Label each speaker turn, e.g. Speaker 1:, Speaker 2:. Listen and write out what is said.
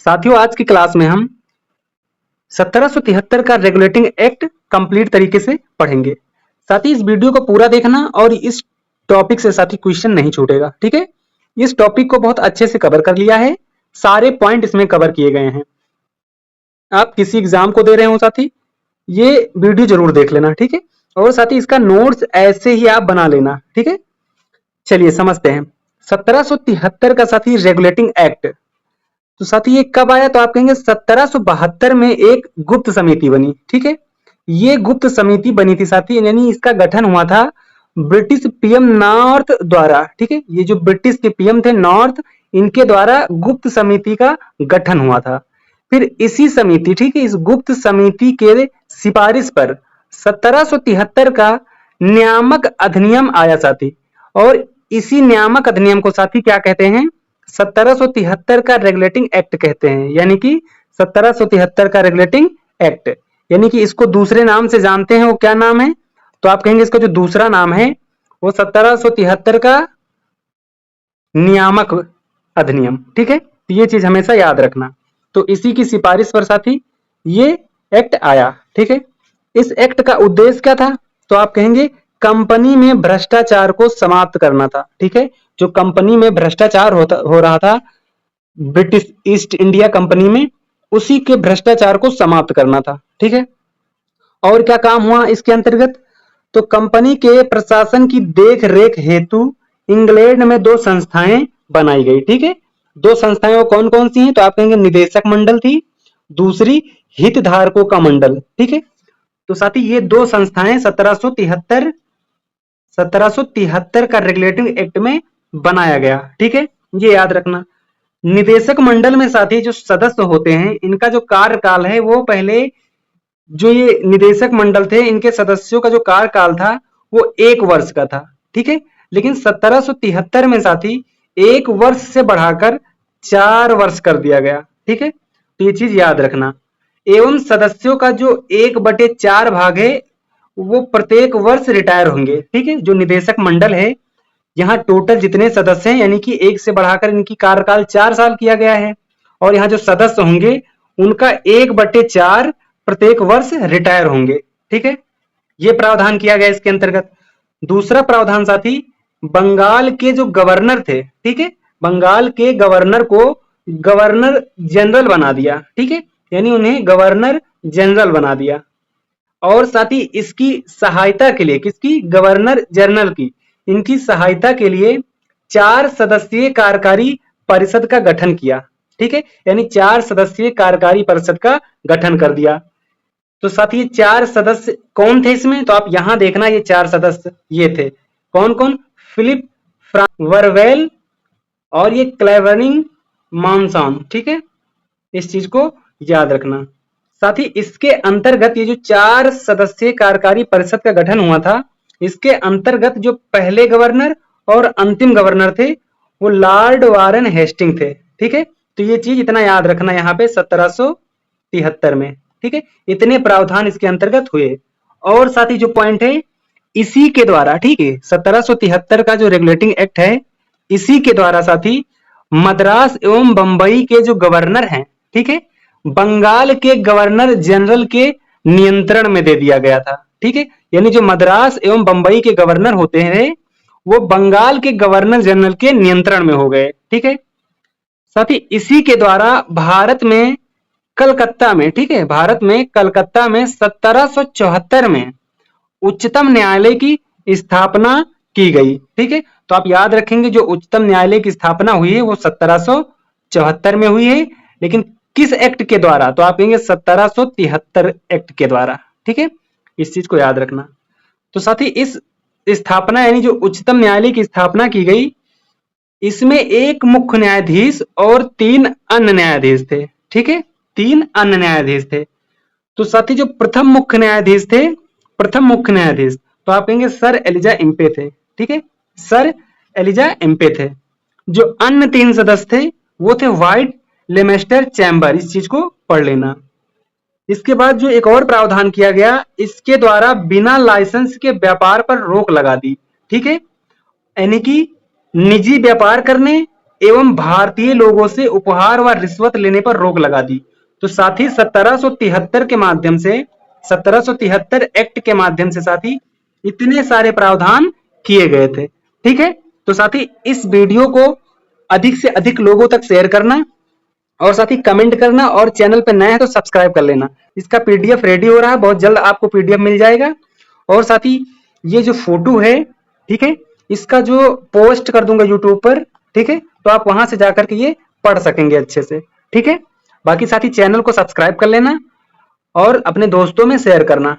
Speaker 1: साथियों, आज की क्लास में हम 1773 का रेगुलेटिंग एक्ट कंप्लीट तरीके से पढ़ेंगे। साथ ही इस वीडियो को पूरा देखना और इस टॉपिक से साथी क्वेश्चन नहीं छूटेगा। ठीक है, इस टॉपिक को बहुत अच्छे से कवर कर लिया है, सारे पॉइंट इसमें कवर किए गए हैं। आप किसी एग्जाम को दे रहे हो साथी, ये वीडियो जरूर देख लेना। ठीक है, और साथी इसका नोट्स ऐसे ही आप बना लेना। ठीक है, चलिए समझते हैं 1773 का साथी रेगुलेटिंग एक्ट। तो साथी ये कब आया, तो आप कहेंगे 1772 में एक गुप्त समिति बनी। ठीक है, ये गुप्त समिति बनी थी साथी, यानी इसका गठन हुआ था ब्रिटिश पीएम नॉर्थ द्वारा। ठीक है, ये जो ब्रिटिश के पीएम थे नॉर्थ, इनके द्वारा गुप्त समिति का गठन हुआ था। फिर इसी समिति, ठीक है, इस गुप्त समिति के सिफारिश पर 1773 का नियामक अधिनियम आया साथी, और इसी नियामक अधिनियम को साथी क्या कहते हैं, 1773 का रेगुलेटिंग एक्ट कहते हैं। यानी कि 1773 का रेगुलेटिंग एक्ट, यानी कि इसको दूसरे नाम से जानते हैं, वो क्या नाम है, तो आप कहेंगे इसका जो दूसरा नाम है वो 1773 का नियामक अधिनियम। ठीक है, तो ये चीज हमेशा याद रखना। तो इसी की सिफारिश पर साथी ये एक्ट आया। ठीक है, इस एक्ट का उद्देश्य क्या था, तो आप कहेंगे कंपनी में भ्रष्टाचार को समाप्त करना था। ठीक है, जो कंपनी में भ्रष्टाचार हो रहा था ब्रिटिश ईस्ट इंडिया कंपनी में, उसी के भ्रष्टाचार को समाप्त करना था। ठीक है, और क्या काम हुआ इसके अंतर्गत, तो कंपनी के प्रशासन की देख रेख हेतु इंग्लैंड में 2 संस्थाएं बनाई गई। ठीक है, 2 संस्थाएं वो कौन कौन सी हैं, तो आप कहेंगे निदेशक मंडल थी, दूसरी हितधारकों का मंडल। ठीक है, तो साथी ये 2 संस्थाएं 1773 का रेगुलेटिंग एक्ट में बनाया गया। ठीक है, ये याद रखना। निदेशक मंडल में साथी जो सदस्य होते हैं, इनका जो कार्यकाल है वो पहले जो ये निदेशक मंडल थे, इनके सदस्यों का जो कार्यकाल था वो 1 वर्ष का था। ठीक है, लेकिन 1773 में साथी 1 वर्ष से बढ़ाकर 4 वर्ष कर दिया गया। ठीक है, तो ये चीज याद रखना। एवं सदस्यों का जो 1/4 भाग है वो प्रत्येक वर्ष रिटायर होंगे। ठीक है, जो निदेशक मंडल है, यहाँ टोटल जितने सदस्य हैं, यानी कि 1 से बढ़ाकर इनकी कार्यकाल 4 साल किया गया है, और यहाँ जो सदस्य होंगे उनका 1/4 प्रत्येक वर्ष रिटायर होंगे। ठीक है, ये प्रावधान किया गया इसके अंतर्गत। दूसरा प्रावधान साथी, बंगाल के जो गवर्नर थे, ठीक है, बंगाल के गवर्नर को गवर्नर जनरल बना दिया। ठीक है, यानी उन्हें गवर्नर जनरल बना दिया। और साथ ही इसकी सहायता के लिए, किसकी, गवर्नर जनरल की, इनकी सहायता के लिए 4 सदस्यीय कार्यकारी परिषद का गठन किया। ठीक है, यानी 4 सदस्यीय कार्यकारी परिषद का गठन कर दिया। तो साथ ही 4 सदस्य कौन थे इसमें, तो आप यहां देखना, ये 4 सदस्य ये थे कौन कौन, फिलिप वर्वेल और ये क्लेवरिंग मॉनसन। ठीक है, इस चीज को याद रखना। साथ ही इसके अंतर्गत ये जो 4 सदस्यीय कार्यकारी परिषद का गठन हुआ था, इसके अंतर्गत जो पहले गवर्नर और अंतिम गवर्नर थे वो लॉर्ड वारेन हेस्टिंग थे। ठीक है, तो ये चीज इतना याद रखना यहाँ पे 1773 में। ठीक है, इतने प्रावधान इसके अंतर्गत हुए। और साथ ही जो पॉइंट है, इसी के द्वारा, ठीक है, 1773 का जो रेगुलेटिंग एक्ट है, इसी के द्वारा साथी मद्रास एवं बंबई के जो गवर्नर हैं, ठीक है, बंगाल के गवर्नर जनरल के नियंत्रण में दे दिया गया था। ठीक है, यानी जो मद्रास एवं बंबई के गवर्नर होते हैं वो बंगाल के गवर्नर जनरल के नियंत्रण में हो गए। ठीक है, साथ ही इसी के द्वारा भारत में कलकत्ता में, ठीक है, भारत में कलकत्ता में 1774 में उच्चतम न्यायालय की स्थापना की गई। ठीक है, तो आप याद रखेंगे जो उच्चतम न्यायालय की स्थापना हुई है वो 1774 में हुई है, लेकिन किस एक्ट के द्वारा, तो आप कहेंगे 1773 एक्ट के द्वारा। ठीक है, इस चीज को याद रखना। तो साथ ही इस स्थापना, यानी जो उच्चतम न्यायालय की स्थापना की गई, इसमें 1 मुख्य न्यायाधीश और 3 अन्य न्यायाधीश थे। ठीक है, 3 अन्य न्यायाधीश थे। तो साथ ही जो प्रथम मुख्य न्यायाधीश थे, प्रथम मुख्य न्यायाधीश, तो आप कहेंगे सर एलिजा एम्पे थे। ठीक है, सर एलिजा एम्पे थे। जो अन्य 3 सदस्य थे वो थे व्हाइट, लेमेस्टर, चैम्बर। इस चीज को पढ़ लेना। इसके बाद जो एक और प्रावधान किया गया, इसके द्वारा बिना लाइसेंस के व्यापार पर रोक लगा दी। ठीक है, यानी कि निजी व्यापार करने एवं भारतीय लोगों से उपहार व रिश्वत लेने पर रोक लगा दी। तो साथी 1773 के माध्यम से 1773 एक्ट के माध्यम से साथी इतने सारे प्रावधान किए गए थे। ठीक है, तो साथी इस वीडियो को अधिक से अधिक लोगों तक शेयर करना और साथ ही कमेंट करना और चैनल पे नए हैं तो सब्सक्राइब कर लेना। इसका पीडीएफ रेडी हो रहा है, बहुत जल्द आपको पीडीएफ मिल जाएगा। और साथ ही ये जो फोटो है, ठीक है, इसका जो पोस्ट कर दूंगा यूट्यूब पर, ठीक है, तो आप वहां से जाकर के ये पढ़ सकेंगे अच्छे से। ठीक है, बाकी साथ ही चैनल को सब्सक्राइब कर लेना और अपने दोस्तों में शेयर करना।